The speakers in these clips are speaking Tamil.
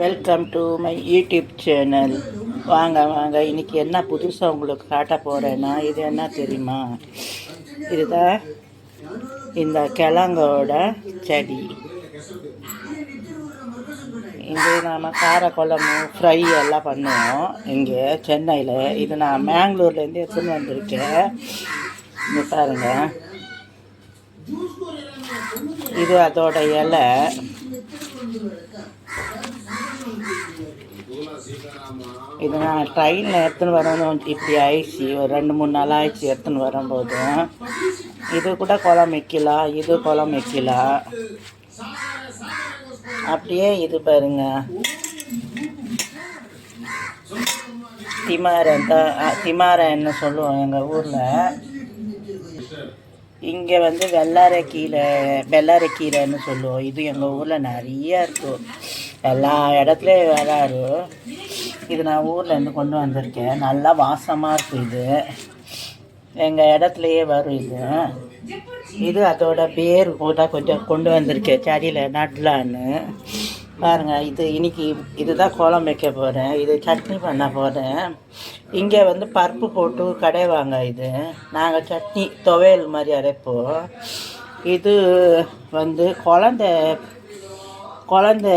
Welcome to my YouTube channel. வாங்க வாங்க, இன்றைக்கி என்ன புதுசாக உங்களுக்கு காட்ட போகிறேன்னா, இது என்ன தெரியுமா? இதுதான் இந்த கிழங்கோட செடி. இது நாம் காரக்குழம்பு ஃப்ரை எல்லாம் பண்ணுவோம் இங்கே சென்னையில். இது நான் மேங்களூர்லேருந்து எடுத்துன்னு வந்திருக்கேன். இங்கே பாருங்கள், இது அதோட இலை. இது நான் ட்ரெயினில் எடுத்துன்னு வரணும். இப்படி ஆயிடுச்சு, ஒரு 2-3 நாள் ஆயிடுச்சு எடுத்துன்னு வரும்போது. இது கூட குழம்பு வைக்கலாம், இது குழம்பு வைக்கலாம். அப்படியே இது பாருங்க, திமாரன்னு சொல்லுவோம் எங்கள் ஊரில். இங்கே வந்து வெள்ளரைக்கீரைன்னு சொல்லுவோம். இது எங்கள் ஊரில் நிறைய இருக்கும், எல்லா இடத்துலையும் வராரு. இது நான் ஊர்லேருந்து கொண்டு வந்திருக்கேன். நல்லா வாசமாக இருக்கும். இது எங்கள் இடத்துலையே வரும். இது அதோட பேர் கூட கொஞ்சம் கொண்டு வந்திருக்கேன், செடியில் நடலான்னு. பாருங்கள், இது இன்னைக்கு இதுதான் குழம்பு வைக்க போகிறேன். இது சட்னி பண்ண போகிறேன். இங்கே வந்து பருப்பு போட்டு கடைவாங்க. இது நாங்கள் சட்னி துவையல் மாதிரி அரைப்போம். இது வந்து குழந்த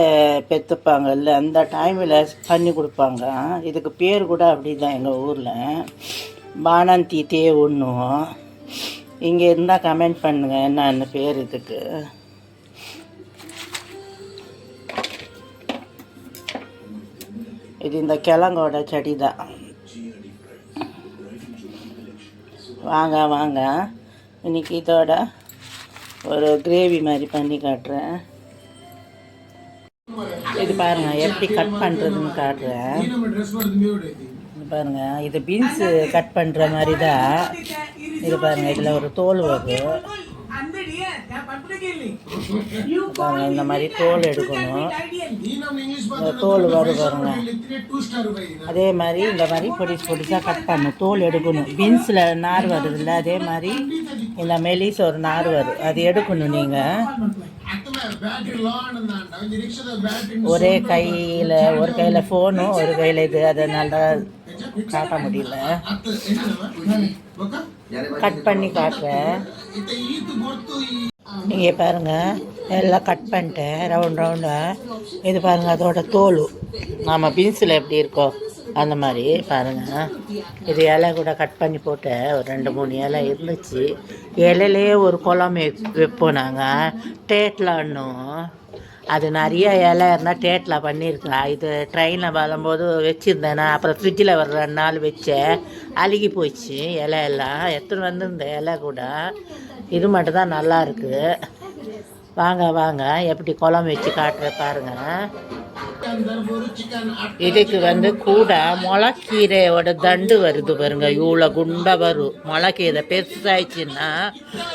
பெற்றுப்பாங்கல்ல, அந்த டைமில் பண்ணி கொடுப்பாங்க. இதுக்கு பேர் கூட அப்படி தான் எங்கள் ஊரில், பானந்தி தேவுன்னும். இங்கே இருந்தால் கமெண்ட் பண்ணுங்கள் என்னென்ன பேர் இதுக்கு. இது இந்த கிழங்கோட செடி தான். வாங்க வாங்க, இன்றைக்கி இதோட ஒரு கிரேவி மாதிரி பண்ணி காட்டுறேன். இது பாருங்கள் எப்படி கட் பண்ணுறதுன்னு காட்டுறேன். பாருங்கள், இது பீன்ஸு கட் பண்ணுற மாதிரி தான். இது பாருங்கள், இதில் ஒரு தோல் வரும் பாருங்கள். இந்த மாதிரி தோல் எடுக்கணும். இந்த தோல் வரும் பாருங்க. அதே மாதிரி இந்த மாதிரி பொடிசாக கட் பண்ணணும். தோல் எடுக்கணும். பீன்ஸில் நார் வருதுல்ல, அதே மாதிரி இந்த மெலிஸ் ஒரு நார் வரும், அது எடுக்கணும். நீங்கள் ஒரே கையில், ஒரு கையில் ஃபோனும் ஒரு கையில் இது, அதை நல்லா காட்ட முடியல, கட் பண்ணி காட்டுறேன். இங்கே பாருங்கள், எல்லாம் கட் பண்ணிட்டேன் ரவுண்டாக. இது பாருங்கள், அதோட தோல் நம்ம பீன்ஸில் எப்படி இருக்கோ அந்த மாதிரி பாருங்கள். இது இலை கூட கட் பண்ணி போட்டேன். ஒரு 2-3 இலை இருந்துச்சு. இலையிலே ஒரு குழம்பு வைப்போம் நாங்கள், டேட்லான்னும். அது நிறைய இலை இருந்தால் டேட்டில் பண்ணியிருக்கேன். இது ட்ரெயினில் வரும்போது வச்சுருந்தேன். அப்புறம் ஃப்ரிட்ஜில் ஒரு 2 நாள் வச்சேன், அழுகி போயிடுச்சு இலை எல்லாம். எடுத்துன்னு வந்திருந்த இலை கூட இது மட்டும் தான் நல்லா இருக்குது. வாங்க வாங்க, எப்படி குழம்பு வச்சு காட்டுற பாருங்கள். இதுக்கு வந்து கூட முளைக்கீரையோட தண்டு வருது பாருங்க, இவ்வளோ குண்டாக வரும். முளைக்கீரை பெருசாகிடுச்சுன்னா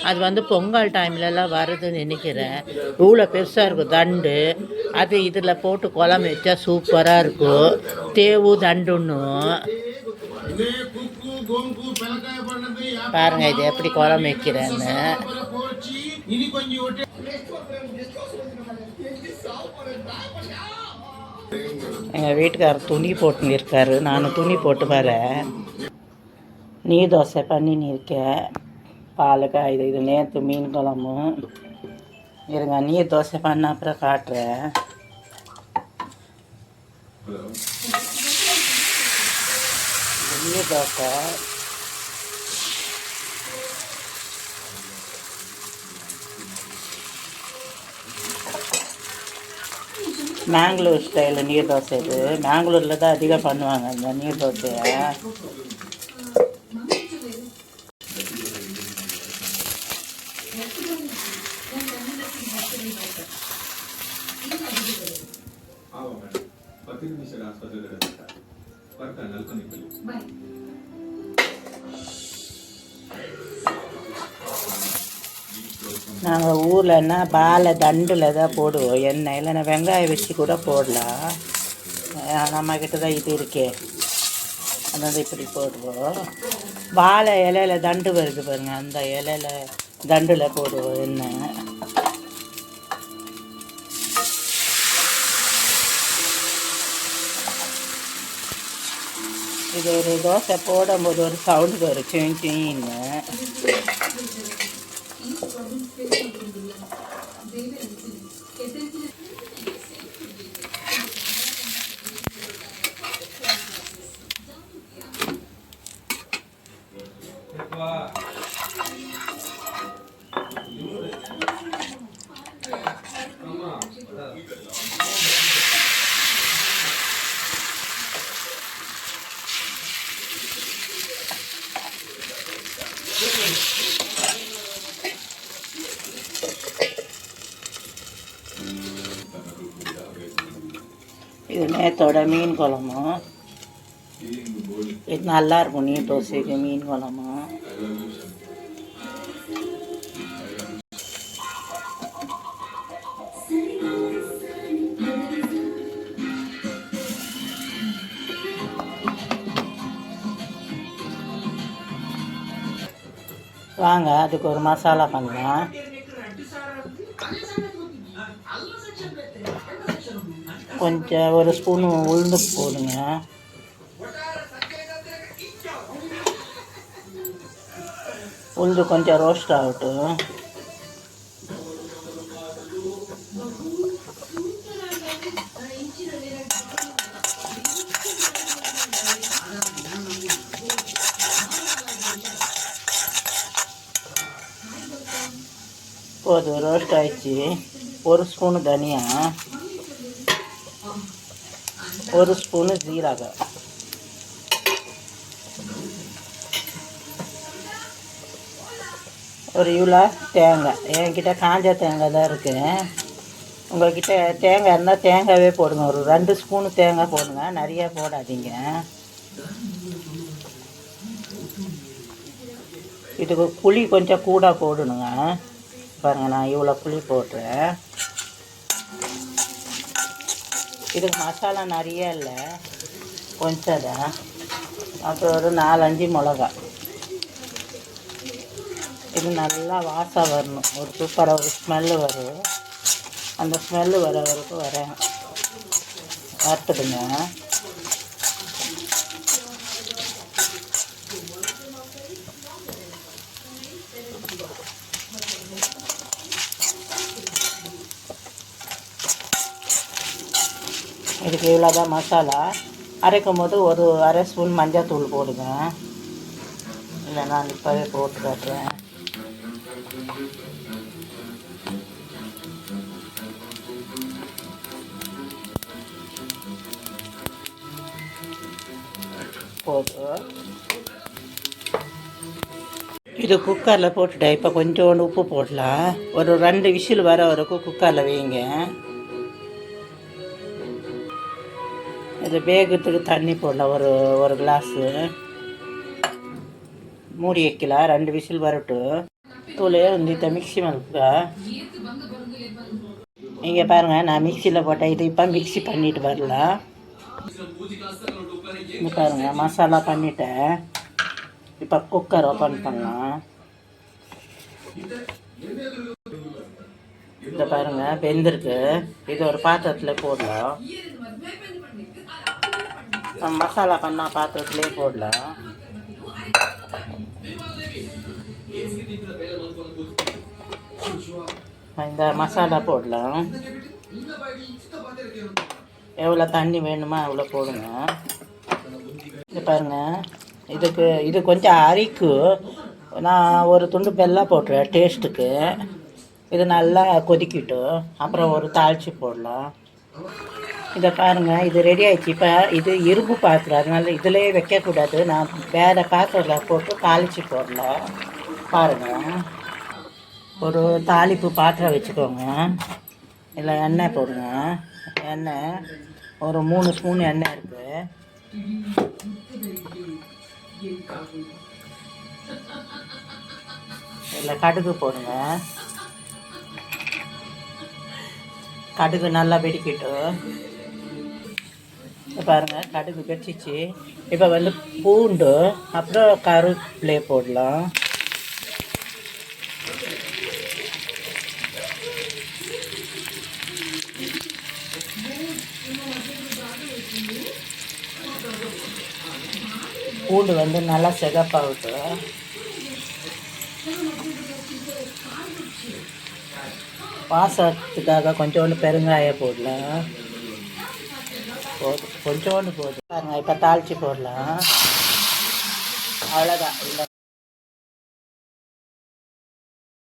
அது வந்து பொங்கல் டைம்லலாம் வருதுன்னு நினைக்கிறேன். இவ்வளோ பெருசாக இருக்கும் தண்டு. அது இதில் போட்டு குழம்பு வச்சா சூப்பராக இருக்கும். தேவு தண்டுன்னும். பாருங்க, இது எப்படி குழம்பு வைக்கிறேன்னு. எங்கள் வீட்டுக்காரர் துணி போட்டுன்னு இருக்காரு, நான் துணி போட்டு வரேன். நீர் தோசை பண்ணின்னு இருக்கேன். பாலுக்காய் இது நேற்று மீன் குழம்பு. இருங்க, நீர் தோசை பண்ண அப்புறம் காட்டுறேன். நீர் தோசை மேங்களூர் ஸ்டைலில் நீர் தோசை. இது மேங்களூரில் தான் அதிகம் பண்ணுவாங்க இந்த நீர் தோசையை. நாங்கள் ஊரில்னா பாலை தண்டில் தான் போடுவோம் எண்ணெய். இல்லைன்னா வெங்காயம் வச்சு கூட போடலாம். நம்மக்கிட்ட தான் இது இருக்கே, அதான் இப்படி போடுவோம். வாழை இலையில தண்டு வருது பாருங்க, அந்த இலையில தண்டில் போடுவோம் எண்ணெய். இது ஒரு தோசை போடும்போது ஒரு சவுண்டு வரும் சின்னு. இது நேற்றோட மீன் குழம்பு. இது நல்லாயிருக்கும் நீர் தோசைக்கு மீன் குழம்பு. வாங்க அதுக்கு ஒரு மசாலா பண்ணலாம். கொஞ்சம் ஒரு ஸ்பூனு உளுந்து போடுங்க. உளுந்து கொஞ்சம் ரோஸ்ட் ஆகட்டும். போதும், ரோஸ்ட் ஆயிடுச்சு. ஒரு ஸ்பூனு தனியா, ஒரு ஸ்பூனு ஜீரகம், ஒரு இவ்வளோ தேங்காய். என்கிட்ட காஞ்ச தேங்காய் தான் இருக்குது. உங்கள்கிட்ட தேங்காய் இருந்தால் தேங்காயே போடுங்க. ஒரு 2 ஸ்பூனு தேங்காய் போடுங்க, நிறையா போடாதீங்க. இதுக்கு புளி கொஞ்சம் கூட போடணுங்க. பாருங்கள், நான் இவ்வளோ புளி போடுறேன். இதுக்கு மசாலா நிறைய இல்லை, கொஞ்சம் தான். அப்புறம் ஒரு 4-5 மிளகா. இது நல்லா வாசம் வரணும். ஒரு சூப்பராக ஒரு ஸ்மெல்லு வரும். அந்த ஸ்மெல்லு வர வரைக்கும் வறுத்துடுங்க. இதுக்கு இவ்வளோ தான் மசாலா. அரைக்கும் போது ஒரு 1/2 ஸ்பூன் மஞ்சள் தூள் போடுங்க. இல்லை, நான் இப்போவே போட்டு காட்டுறேன். போதும். இது குக்கரில் போட்டுட்டேன். இப்போ கொஞ்சோண்டு உப்பு போடலாம். ஒரு 2 விசில் வர வரைக்கும் குக்கரில் வைங்க. இது வேகத்துக்கு தண்ணி போடலாம். ஒரு கிளாஸு மூடி வைக்கலாம். 2 விசில் வரட்டும். தூளே இந்த மிக்சி மல்கா இங்கே பாருங்கள், நான் மிக்சியில் போட்டேன். இது இப்போ மிக்சி பண்ணிட்டு வரலாம். இங்கே பாருங்கள், மசாலா பண்ணிட்டேன். இப்போ குக்கர் ஓப்பன் பண்ணலாம். இதை பாருங்கள், வெந்திருக்கு. இது ஒரு பாத்திரத்தில் போடலாம். மசாலா பண்ணால் பாத்திரத்துலேயே போடலாம். இந்த மசாலா போடலாம். எவ்வளோ தண்ணி வேணுமோ அவ்வளோ போடுங்க. இது பாருங்கள், இது கொஞ்சம் அரிக்கும். நான் ஒரு துண்டு வெல்லம் போட்டுறேன் டேஸ்ட்டுக்கு. இது நல்லா கொதிக்கிட்டோம். அப்புறம் ஒரு தாளித்து போடலாம். இதை பாருங்கள், இது ரெடி ஆகிடுச்சு. இப்போ இது இரும்பு பாத்திரம், அதனால இதிலே வைக்கக்கூடாது. நான் வேறு பாத்திரத்தில் போட்டு தாளித்து போடலாம். பாருங்கள், ஒரு தாளிப்பு பாத்திரம் வச்சுக்கோங்க. இல்லை எண்ணெய் போடுங்க. எண்ணெய் ஒரு 3 ஸ்பூன் எண்ணெய் இருக்குது. இல்லை கடுகு போடுங்க. கடுகு நல்லா வெடிக்கட்டும். பாருங்கள், கடுகு வெடிச்சிச்சு. இப்போ பூண்டு, அப்புறம் கருவேப்பிலை போடலாம். பூண்டு வந்து நல்லா சிகப்பாகட்டு. வாசத்துக்காக கொஞ்சோண்டு பெருங்காயம் போடலாம். கொஞ்சோண்டு போதும் பாருங்க. இப்போ தாளித்து போடலாம். அவ்வளோதான். இல்லை